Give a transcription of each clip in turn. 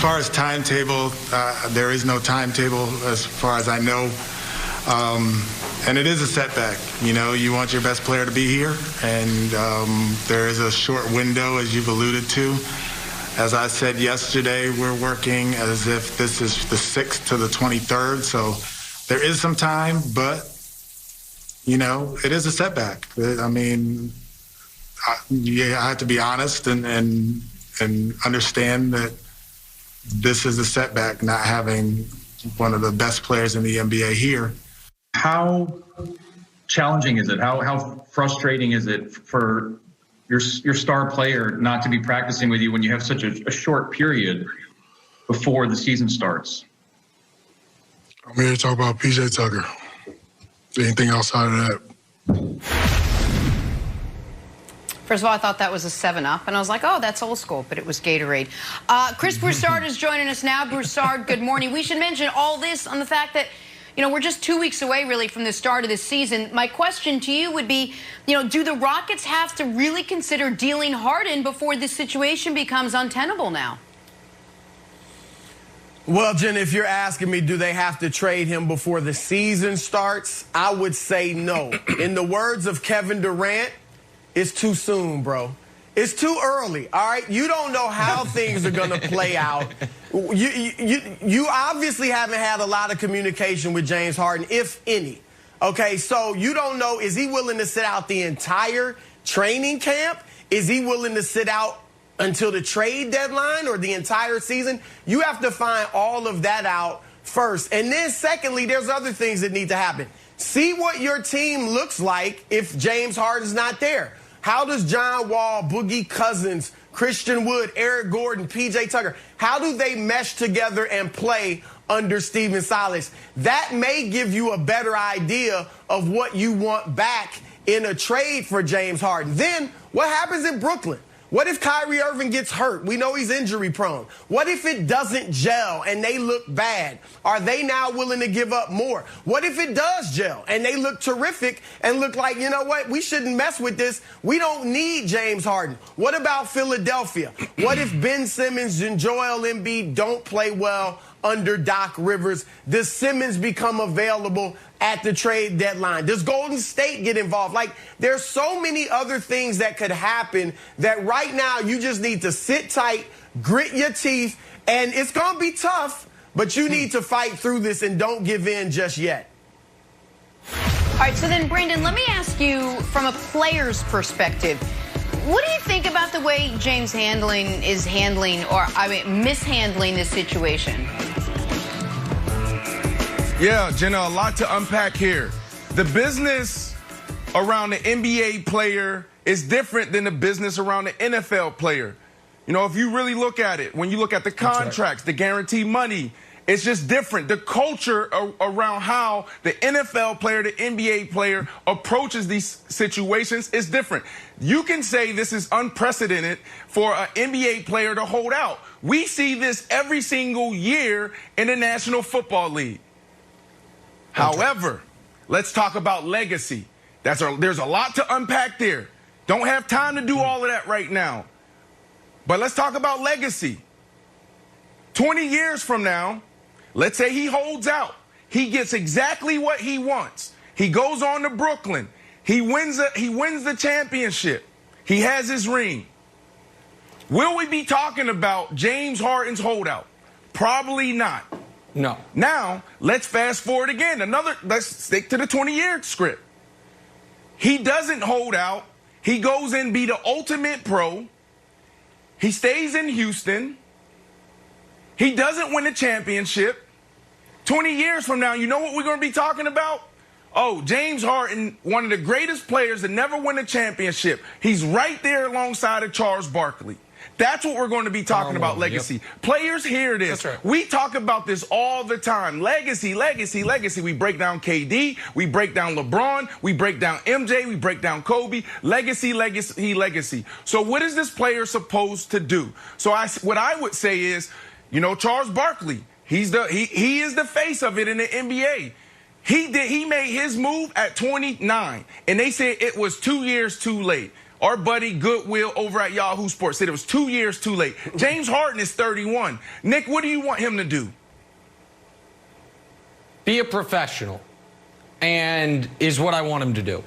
far as timetable, there is no timetable as far as I know. And it is a setback. You know, you want your best player to be here, and there is a short window, as you've alluded to. As I said yesterday, we're working as if this is the 6th to the 23rd, so there is some time, but, you know, it is a setback. I mean, you have to be honest and understand that this is a setback, not having one of the best players in the NBA here. How challenging is it? How frustrating is it for your star player not to be practicing with you when you have such a short period before the season starts? I'm here to talk about PJ Tucker. Anything outside of that? First of all, I thought that was a 7-Up, and I was like, oh, that's old school, but it was Gatorade. Chris Broussard is joining us now. Broussard, good morning. We should mention all this on the fact that, you know, we're just 2 weeks away, really, from the start of the season. My question to you would be, you know, do the Rockets have to really consider dealing Harden before this situation becomes untenable now? Well, Jen, if you're asking me, do they have to trade him before the season starts, I would say no. In the words of Kevin Durant, it's too soon, bro. It's too early, all right? You don't know how things are going to play out. You obviously haven't had a lot of communication with James Harden, if any. Okay, so you don't know, is he willing to sit out the entire training camp? Is he willing to sit out until the trade deadline or the entire season? You have to find all of that out first. And then secondly, there's other things that need to happen. See what your team looks like if James Harden's not there. How does John Wall, Boogie Cousins, Christian Wood, Eric Gordon, PJ Tucker, how do they mesh together and play under Stephen Silas? That may give you a better idea of what you want back in a trade for James Harden. Then what happens in Brooklyn? What if Kyrie Irving gets hurt? We know he's injury prone. What if it doesn't gel and they look bad? Are they now willing to give up more? What if it does gel and they look terrific and look like, you know what, we shouldn't mess with this. We don't need James Harden. What about Philadelphia? What if Ben Simmons and Joel Embiid don't play well under Doc Rivers? Does Simmons become available at the trade deadline? Does Golden State get involved? Like, there's so many other things that could happen that right now you just need to sit tight, grit your teeth, and it's going to be tough, but you need to fight through this and don't give in just yet. All right, so then, Brandon, let me ask you from a player's perspective, what do you think about the way James is handling, or mishandling this situation? Yeah, Jenna, a lot to unpack here. The business around the NBA player is different than the business around the NFL player. You know, if you really look at it, when you look at the contracts, the guaranteed money, it's just different. The culture around how the NFL player, the NBA player approaches these situations is different. You can say this is unprecedented for an NBA player to hold out. We see this every single year in the National Football League. However, let's talk about legacy. There's a lot to unpack there. Don't have time to do all of that right now. But let's talk about legacy. 20 years from now, let's say he holds out. He gets exactly what he wants. He goes on to Brooklyn. He wins the championship. He has his ring. Will we be talking about James Harden's holdout? Probably not. No. Now, let's fast forward again. Let's stick to the 20-year script. He doesn't hold out. He goes in, be the ultimate pro. He stays in Houston. He doesn't win the championship. 20 years from now, you know what we're going to be talking about? Oh, James Harden, one of the greatest players to never win a championship. He's right there alongside of Charles Barkley. That's what we're going to be talking about, legacy. Yep. Players hear this. That's right. We talk about this all the time. Legacy, legacy, legacy. We break down KD. We break down LeBron. We break down MJ. We break down Kobe. Legacy, legacy, legacy. So what is this player supposed to do? So what I would say is, you know, Charles Barkley, he is the face of it in the NBA. He made his move at 29, and they said it was 2 years too late. our buddy Goodwill over at Yahoo Sports said it was 2 years too late. James Harden is 31. Nick, what do you want him to do? Be a professional, and is what I want him to do.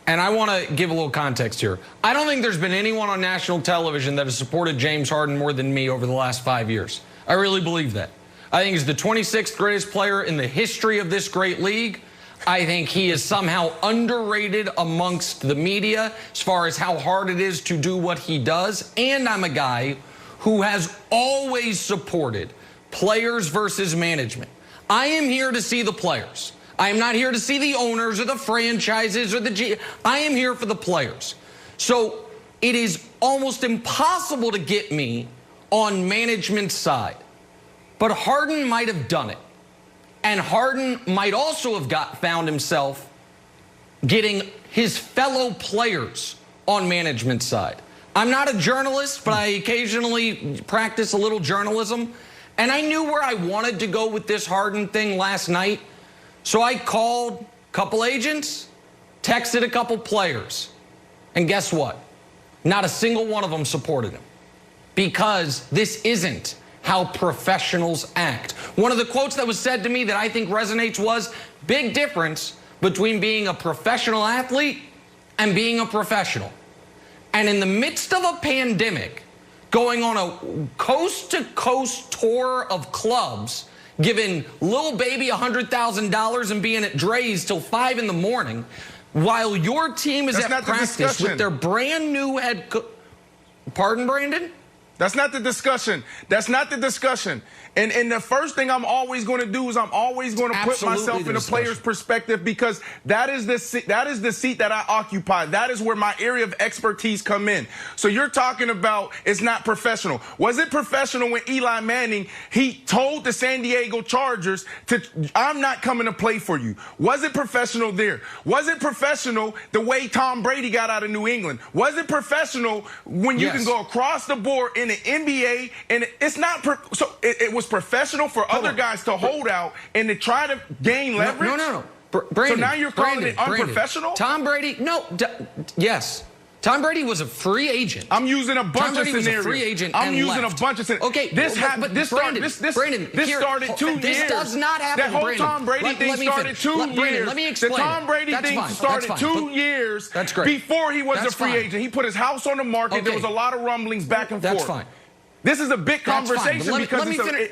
And I want to give a little context here. I don't think there's been anyone on national television that has supported James Harden more than me over the last 5 years. I really believe that. I think he's the 26th greatest player in the history of this great league. I think he is somehow underrated amongst the media as far as how hard it is to do what he does. And I'm a guy who has always supported players versus management. I am here to see the players. I am not here to see the owners or the franchises or the I am here for the players. So it is almost impossible to get me on management's side. But Harden might have done it. And Harden might also have found himself getting his fellow players on management's side. I'm not a journalist, but I occasionally practice a little journalism. And I knew where I wanted to go with this Harden thing last night. So I called a couple agents, texted a couple players. And guess what? Not a single one of them supported him. Because this isn't how professionals act. One of the quotes that was said to me that I think resonates was, big difference between being a professional athlete and being a professional. And in the midst of a pandemic, going on a coast-to-coast tour of clubs, giving Lil Baby $100,000 and being at Dre's till 5 in the morning, while your team is at practice with their brand new head coach. Pardon, Brandon? That's not the discussion. That's not the discussion. And the first thing I'm always going to do is I'm always going to put myself in the player's perspective, because that is the seat that I occupy. That is where my area of expertise come in. So you're talking about it's not professional. Was it professional when Eli Manning, he told the San Diego Chargers I'm not coming to play for you? Was it professional there? Was it professional the way Tom Brady got out of New England? Was it professional when you can go across the board in the NBA and it's not it was professional for other guys to hold out and to try to gain leverage? No. Brandon, so now you're calling it unprofessional? Tom Brady, yes. Tom Brady was a free agent. I'm using a bunch of scenarios. Was a free agent I'm using a bunch of scenarios. Okay, this started 2 years. This does not happen, That whole Brandon. Tom Brady thing started 2 years. Brandon, let me explain. The Tom Brady thing started 2 years before he was a free agent. He put his house on the market. Okay. There was a lot of rumblings back and forth. That's fine. This is a big conversation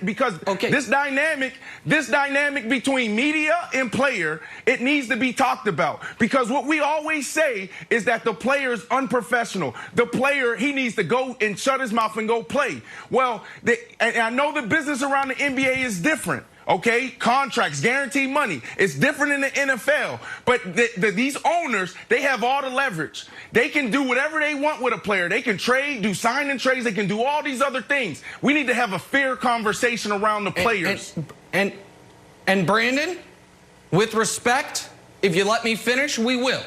because this dynamic between media and player, it needs to be talked about. Because what we always say is that the player is unprofessional. The player, he needs to go and shut his mouth and go play. Well, and I know the business around the NBA is different. Okay, contracts, guaranteed money. It's different in the NFL. But these owners, they have all the leverage. They can do whatever they want with a player. They can trade, do sign and trades. They can do all these other things. We need to have a fair conversation around the players. And Brandon, with respect, if you let me finish, we will.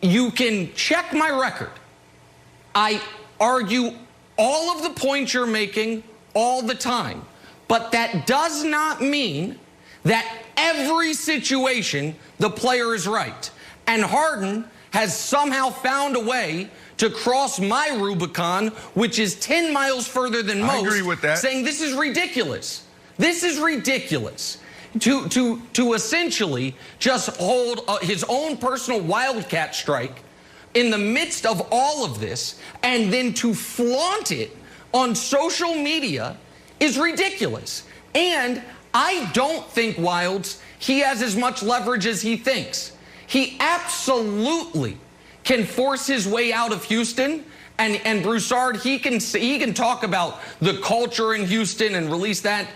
You can check my record. I argue all of the points you're making all the time. But that does not mean that every situation the player is right. And Harden has somehow found a way to cross my Rubicon, which is 10 miles further than most. I agree with that. Saying this is ridiculous. This is ridiculous. To essentially just hold his own personal wildcat strike in the midst of all of this and then to flaunt it on social media is ridiculous. And I don't think, Wilds, he has as much leverage as he thinks. He absolutely can force his way out of Houston. And Broussard, he can talk about the culture in Houston and leak that.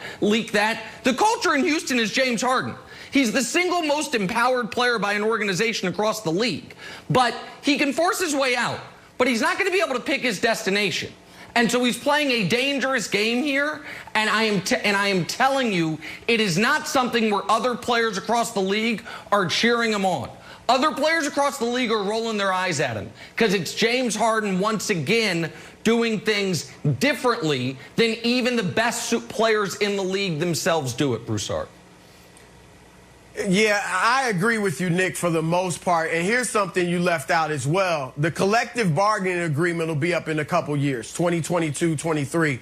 The culture in Houston is James Harden. He's the single most empowered player by an organization across the league. But he can force his way out. But he's not going to be able to pick his destination. And so he's playing a dangerous game here, and I am telling you, it is not something where other players across the league are cheering him on. Other players across the league are rolling their eyes at him because it's James Harden once again doing things differently than even the best players in the league themselves do it, Broussard. Yeah, I agree with you, Nick, for the most part. And here's something you left out as well. The collective bargaining agreement will be up in a couple years, 2022, 23.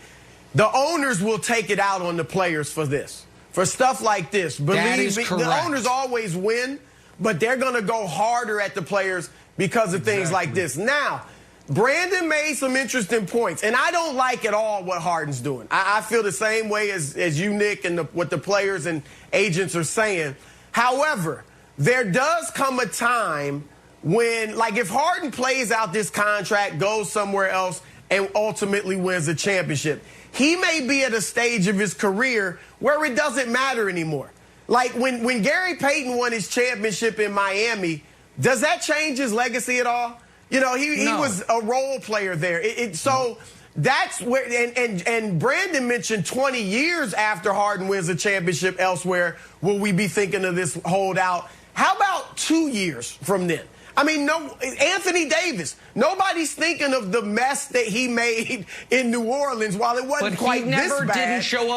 The owners will take it out on the players for this, for stuff like this. Believe me, the owners always win, but they're going to go harder at the players because of things like this. Now, Brandon made some interesting points, and I don't like at all what Harden's doing. I feel the same way as you, Nick, and what the players and agents are saying. However, there does come a time when, like, if Harden plays out this contract, goes somewhere else, and ultimately wins a championship, he may be at a stage of his career where it doesn't matter anymore. Like, when Gary Payton won his championship in Miami, does that change his legacy at all? You know, he was a role player there. So that's where, and Brandon mentioned 20 years after Harden wins a championship elsewhere, will we be thinking of this holdout? How about 2 years from then? I mean, Anthony Davis, nobody's thinking of the mess that he made in New Orleans while it wasn't quite this bad. But he never didn't show up.